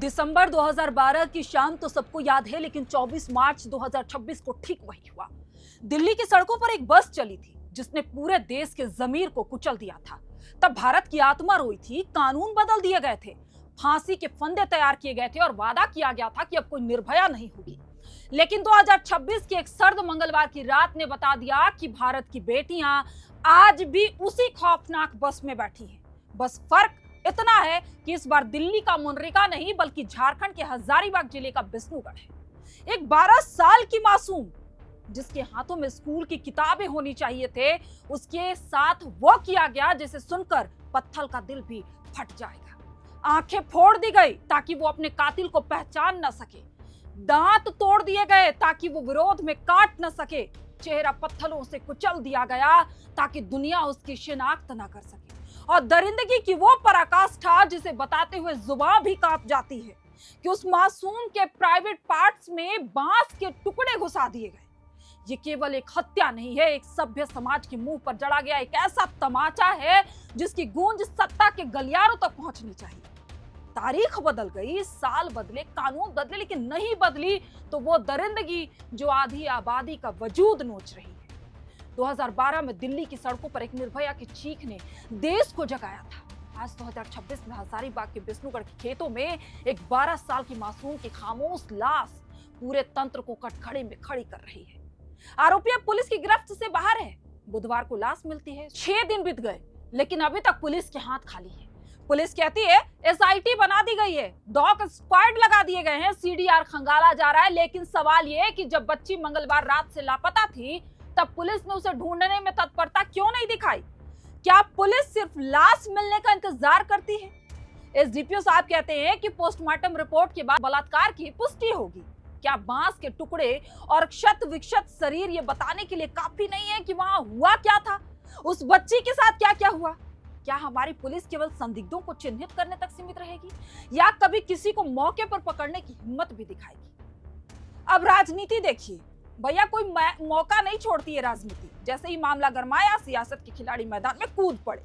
दिसंबर 2012 की शाम तो सबको याद है, लेकिन 24 मार्च 2026 को ठीक वही हुआ। दिल्ली की सड़कों पर एक बस चली थी जिसने पूरे देश के जमीर को कुचल दिया था। तब भारत की आत्मा रोई थी, कानून बदल दिए गए थे, फांसी के फंदे तैयार किए गए थे और वादा किया गया था कि अब कोई निर्भया नहीं होगी। लेकिन 2026 की एक सर्द मंगलवार की रात ने बता दिया कि भारत की बेटियां आज भी उसी खौफनाक बस में बैठी हैं। बस फर्क इतना है कि इस बार दिल्ली का मुनरिका नहीं बल्कि झारखंड के हजारीबाग जिले का विष्णुगढ़ है। एक 12 साल की मासूम जिसके हाथों में स्कूल की किताबें होनी चाहिए थे, उसके साथ वो किया गया जिसे सुनकर पत्थल का दिल भी फट जाएगा। आंखें फोड़ दी गई ताकि वो अपने कातिल को पहचान न सके, दांत तोड़ दिए गए ताकि वो विरोध में काट न सके, चेहरा पत्थरों से कुचल दिया गया ताकि दुनिया उसकी शिनाख्त न कर सके। और दरिंदगी की वो पराकाष्ठा जिसे बताते हुए जुबान भी कांप जाती है कि उस मासूम के प्राइवेट पार्ट्स में बांस के टुकड़े घुसा दिए गए। ये केवल एक हत्या नहीं है, एक सभ्य समाज के मुंह पर जड़ा गया एक ऐसा तमाचा है जिसकी गूंज सत्ता के गलियारों तक पहुंचनी चाहिए। तारीख बदल गई, साल बदले, कानून बदले, लेकिन नहीं बदली तो वो दरिंदगी जो आधी आबादी का वजूद नोच रही है। 2012 में दिल्ली की सड़कों पर एक निर्भया की चीख ने देश को जगाया था। आज 2026 में हजारीबाग के विष्णुगढ़ के खेतों में एक 12 साल की मासूम की खामोश लाश पूरे तंत्र को कटघरे में खड़ी कर रही है। आरोपी अब पुलिस की गिरफ्त से बाहर है। बुधवार को लाश मिलती है। 6 दिन बीत गए लेकिन अभी तक पुलिस के हाथ खाली है। पुलिस कहती है एसआईटी बना दी गई है, डॉग स्क्वाड लगा दिए गए हैं, सीडीआर खंगाला जा रहा है। लेकिन सवाल यह है कि जब बच्ची मंगलवार रात से लापता थी तब पुलिस ने उसे ढूंढने में तत्परता क्यों नहीं दिखाई? क्या पुलिस सिर्फ लाश मिलने का इंतजार करती है? एसडीपीओ साहब कहते हैं कि पोस्टमार्टम रिपोर्ट के बाद बलात्कार की पुष्टि होगी। क्या बांस के टुकड़े और क्षत विक्षत शरीर ये बताने के लिए काफी नहीं है कि वहां हुआ क्या था? उस बच्ची के साथ क्या क्या हुआ? क्या हमारी पुलिस केवल संदिग्धों को चिन्हित करने तक सीमित रहेगी या कभी किसी को मौके पर पकड़ने की हिम्मत भी दिखाएगी? अब राजनीति देखिए भैया, कोई मौका नहीं छोड़ती है राजनीति। जैसे ही मामला गरमाया, सियासत के खिलाड़ी मैदान में कूद पड़े।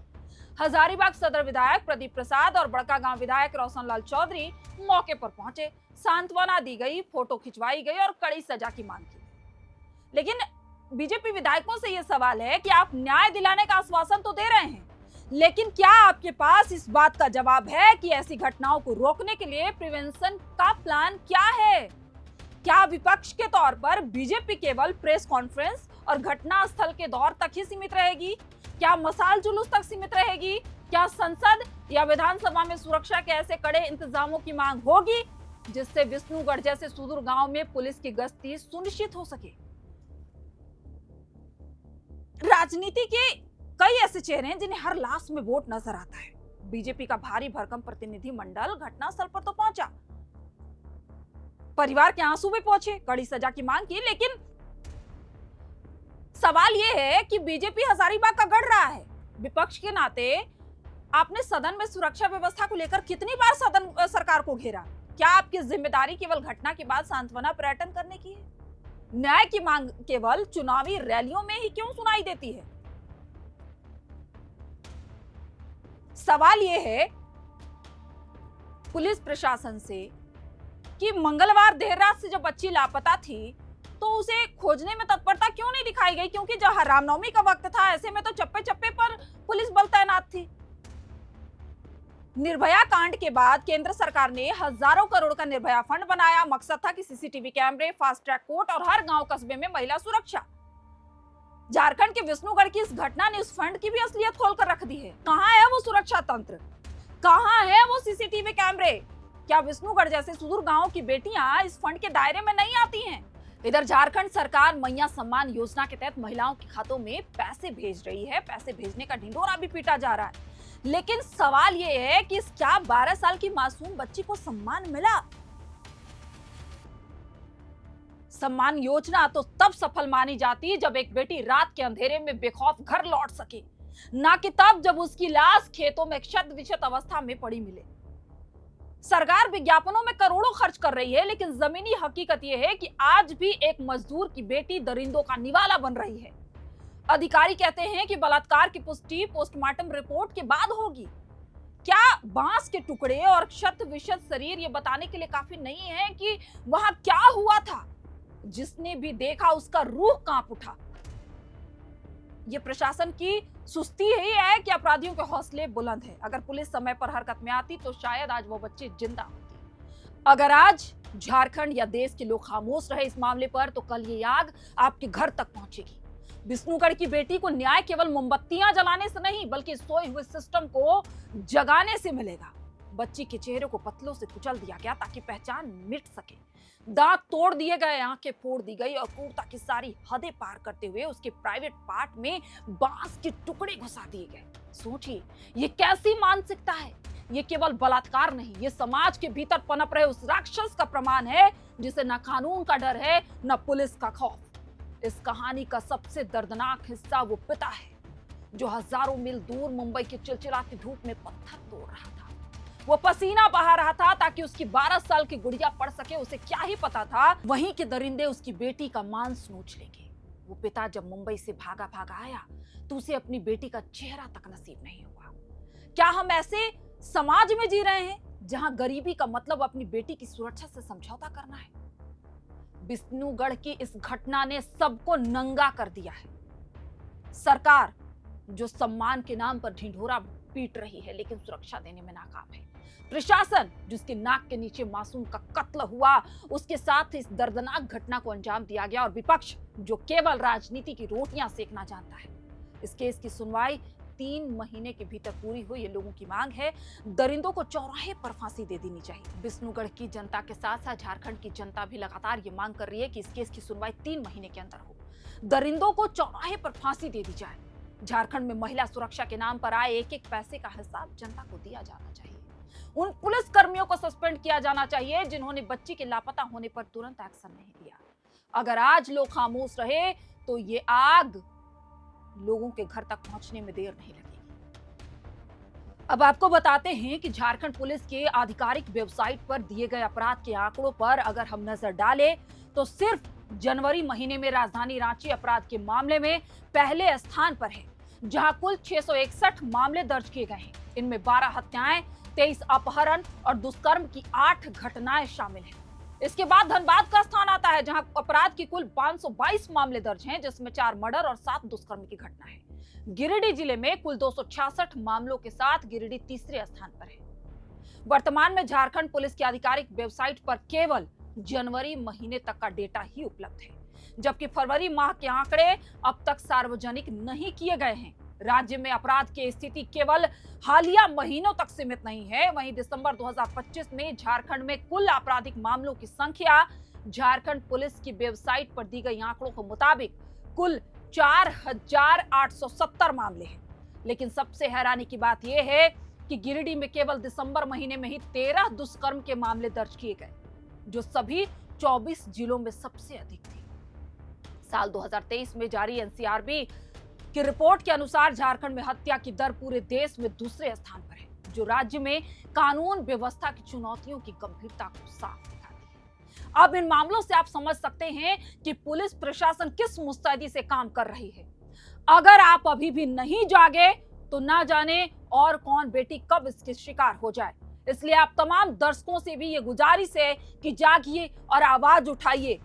हजारीबाग सदर विधायक प्रदीप प्रसाद और बड़कागांव विधायक रोशनलाल चौधरी मौके पर पहुंचे, सांत्वना दी गई, फोटो खिंचवाई गई और कड़ी सजा की मांग की। लेकिन बीजेपी विधायकों से यह सवाल है कि आप न्याय दिलाने का आश्वासन तो दे रहे हैं, लेकिन क्या आपके पास इस बात का जवाब है कि ऐसी घटनाओं को रोकने के लिए प्रिवेंशन का प्लान क्या है? क्या विपक्ष के तौर पर बीजेपी केवल प्रेस कॉन्फ्रेंस और घटना स्थल के दौर तक ही सीमित रहेगी? क्या मसाल जुलूस तक सीमित रहेगी? क्या संसद या विधानसभा में सुरक्षा के ऐसे कड़े इंतजामों की मांग होगी जिससे विष्णुगढ़ जैसे सुदूर गांव में पुलिस की गश्ती सुनिश्चित हो सके? राजनीति के कई ऐसे चेहरे हैं जिन्हें हर लाश में वोट नजर आता है। बीजेपी का भारी भरकम प्रतिनिधि मंडल घटनास्थल पर तो पहुंचा, परिवार के आंसू भी पहुंचे, कड़ी सजा की मांग की, लेकिन सवाल यह है कि बीजेपी हजारीबाग का गढ़ रहा है। विपक्ष के नाते आपने सदन में सुरक्षा व्यवस्था को लेकर कितनी बार सदन सरकार को घेरा? क्या आपकी जिम्मेदारी केवल घटना के बाद सांत्वना पर्यटन करने की है? न्याय की मांग केवल चुनावी रैलियों में ही क्यों सुनाई देती है? सवाल यह है पुलिस प्रशासन से कि मंगलवार देर रात से जब बच्ची लापता थी तो उसे खोजने में तत्परता क्यों नहीं दिखाई गई? क्योंकि जब रामनवमी का वक्त था, ऐसे में तो चप्पे चप्पे पर पुलिस बल तैनात थी। निर्भया कांड के बाद केंद्र सरकार ने हजारों करोड़ का निर्भया फंड बनाया। मकसद था कि सीसीटीवी कैमरे, फास्ट ट्रैक कोर्ट और हर गांव कस्बे में महिला सुरक्षा। झारखंड के विष्णुगढ़ की इस घटना ने उस फंड की भी असलियत खोलकर रख दी है। कहां है वो सुरक्षा तंत्र? कहां है वो सीसीटीवी कैमरे? क्या विष्णुगढ़ जैसे सुदूर गांव की बेटियां इस फंड के दायरे में नहीं आती हैं? इधर झारखंड सरकार मैया सम्मान योजना के तहत महिलाओं के खातों में पैसे भेज रही है। पैसे भेजने का ढिंढोरा भी पीटा जा रहा है, लेकिन सवाल यह है कि क्या 12 साल की मासूम बच्ची को सम्मान मिला? सम्मान योजना तो तब सफल मानी जाती जब एक बेटी रात के अंधेरे में बेखौफ घर लौट सके, ना कि तब जब उसकी लाश खेतों में क्षत विक्षत अवस्था में पड़ी मिले। सरकार विज्ञापनों में करोड़ों खर्च कर रही है, लेकिन जमीनी हकीकत यह है कि आज भी एक मजदूर की बेटी दरिंदों का निवाला बन रही है। अधिकारी कहते हैं कि बलात्कार की पुष्टि पोस्टमार्टम रिपोर्ट के बाद होगी, क्या बांस के टुकड़े और क्षत विक्षत शरीर ये बताने के लिए काफी नहीं है कि वहां क्या हुआ था? जिसने भी देखा उसका रूह कांप उठा। ये प्रशासन की सुस्ती ही है कि अपराधियों के हौसले बुलंद है। अगर पुलिस समय पर हरकत में आती तो शायद आज वो बच्चे जिंदा होते। अगर आज झारखंड या देश के लोग खामोश रहे इस मामले पर तो कल ये आग आपके घर तक पहुंचेगी। विष्णुगढ़ की बेटी को न्याय केवल मोमबत्तियां जलाने से नहीं बल्कि सोए हुए सिस्टम को जगाने से मिलेगा। बच्ची के चेहरे को पत्थरों से कुचल दिया गया ताकि पहचान मिट सके। दांत तोड़ दिए गए, आंखें फोड़ दी गई और क्रूरता की सारी हदें पार करते हुए उसके प्राइवेट पार्ट में बांस के टुकड़े घुसा दिए गए। सोचिए ये कैसी मानसिकता है। ये केवल बलात्कार नहीं, ये समाज के भीतर पनप रहे उस राक्षस का प्रमाण है जिसे न कानून का डर है न पुलिस का खौफ। इस कहानी का सबसे दर्दनाक हिस्सा वो पिता है जो हजारों मील दूर मुंबई की चिलचिलाती धूप में पत्थर तोड़ रहा था। वो पसीना बहा रहा था ताकि उसकी 12 साल की गुड़िया पढ़ सके। उसे क्या ही पता था वहीं के दरिंदे उसकी बेटी का मांस नोच लेंगे। वो पिता जब मुंबई से भागा भागा आया तो उसे अपनी बेटी का चेहरा तक नसीब नहीं हुआ। क्या हम ऐसे समाज में जी रहे हैं जहां गरीबी का मतलब अपनी बेटी की सुरक्षा से समझौता करना है? विष्णुगढ़ की इस घटना ने सबको नंगा कर दिया है। सरकार जो सम्मान के नाम पर ढिंढोरा पीट रही है लेकिन सुरक्षा देने में नाकाम है। प्रशासन जिसके नाक के नीचे मासूम का कत्ल हुआ उसके साथ इस दर्दनाक घटना को अंजाम दिया गया, और विपक्ष जो केवल राजनीति की रोटियां सेकना जानता है। इस केस की सुनवाई 3 महीने के भीतर पूरी हुई। ये लोगों की मांग है। दरिंदों को चौराहे पर फांसी दे देनी चाहिए। विष्णुगढ़ की जनता के साथ साथ झारखंड की जनता भी लगातार ये मांग कर रही है कि इस केस की सुनवाई 3 महीने के अंदर हो। दरिंदों को चौराहे पर फांसी दे दी जाए। झारखंड में महिला सुरक्षा के नाम पर आए एक एक पैसे का हिसाब जनता को दिया जाना चाहिए। उन पुलिस कर्मियों को सस्पेंड किया जाना चाहिए जिन्होंने बच्ची के लापता होने पर तुरंत एक्शन नहीं लिया। अगर आज लोग खामोश रहे तो ये आग लोगों के घर तक पहुंचने में देर नहीं लगेगी। अब आपको बताते हैं कि झारखंड पुलिस के आधिकारिक वेबसाइट पर दिए गए अपराध के आंकड़ों पर अगर हम नजर डालें तो सिर्फ जनवरी महीने में राजधानी रांची अपराध के मामले में पहले स्थान पर है, जहां कुल 661 मामले दर्ज किए गए हैं। इनमें 12 हत्याएं, 23 अपहरण और दुष्कर्म की 8 घटनाएं शामिल हैं। इसके बाद धनबाद का स्थान आता है जहां अपराध की कुल 522 मामले दर्ज हैं, जिसमें 4 मर्डर और 7 दुष्कर्म की घटना है। गिरिडीह जिले में कुल 266 मामलों के साथ गिरिडीह तीसरे स्थान पर है। वर्तमान में झारखंड पुलिस की आधिकारिक वेबसाइट पर केवल जनवरी महीने तक का डेटा ही उपलब्ध है, जबकि फरवरी माह के आंकड़े अब तक सार्वजनिक नहीं किए गए हैं। राज्य में अपराध की स्थिति केवल हालिया महीनों तक सीमित नहीं है। वहीं दिसंबर 2025 में झारखंड में कुल आपराधिक मामलों की संख्या झारखंड पुलिस की वेबसाइट पर दी गई आंकड़ों के मुताबिक कुल 4870 मामले हैं। लेकिन सबसे हैरानी की बात यह है कि गिरिडीह में केवल दिसंबर महीने में ही 13 दुष्कर्म के मामले दर्ज किए गए, जो सभी 24 जिलों में सबसे अधिक थे। साल 2023 में जारी एनसीआरबी की रिपोर्ट के अनुसार झारखंड में हत्या की दर पूरे देश में दूसरे स्थान पर है, जो राज्य में कानून व्यवस्था की चुनौतियों की गंभीरता को साफ दिखाती है। अब इन मामलों से आप समझ सकते हैं कि पुलिस प्रशासन किस मुस्तैदी से काम कर रही है। अगर आप अभी भी नहीं जागे तो ना जाने और कौन बेटी कब इसके शिकार हो जाए। इसलिए आप तमाम दर्शकों से भी ये गुजारिश है कि जागिए और आवाज उठाइए।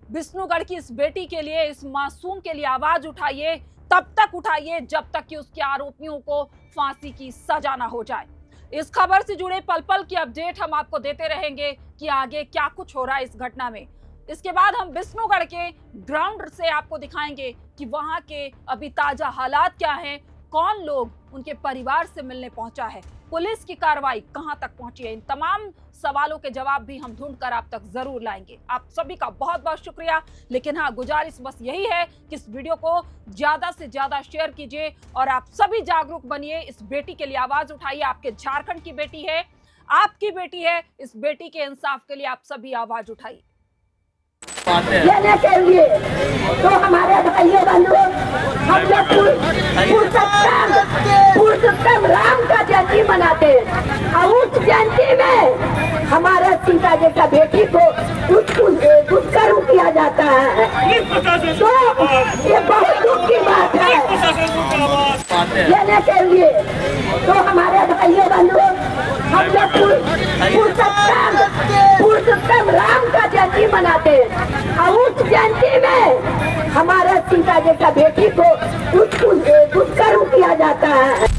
विष्णुगढ़ की इस बेटी के लिए, इस मासूम के लिए आवाज उठाइए। तब तक उठाइए जब तक कि उसके आरोपियों को फांसी की सजा ना हो जाए। इस खबर से जुड़े पल पल की अपडेट हम आपको देते रहेंगे कि आगे क्या कुछ हो रहा है इस घटना में। इसके बाद हम विष्णुगढ़ के ग्राउंड से आपको दिखाएंगे कि वहां के अभी ताजा हालात क्या हैं, कौन लोग उनके परिवार से मिलने पहुंचा है, पुलिस की कार्रवाई कहां तक पहुंची है। इन तमाम सवालों के जवाब भी हम ढूंढकर आप तक जरूर लाएंगे। आप सभी का बहुत बहुत शुक्रिया। लेकिन हाँ, गुजारिश बस यही है कि इस वीडियो को ज्यादा से ज्यादा शेयर कीजिए और आप सभी जागरूक बनिए। इस बेटी के लिए आवाज उठाइए। आपके झारखंड की बेटी है, आपकी बेटी है। इस बेटी के इंसाफ के लिए आप सभी आवाज उठाइए। लेने के लिए तो हमारे भाइयों बंधु हम लोग पुरुषोत्तम राम का जयंती मनाते हैं, और उस जयंती में हमारे सीता जी का बेटी को दुष्कर्म किया जाता है। तो ये बहुत दुख की बात है। लेने के लिए। तो हमारे भाइयों बंधुओं, हम लोग पुरुषोत्तम राम का जयंती मनाते हैं और उस जयंती में हमारा सीता जैसा बेटी को दुष्कर्म किया जाता है।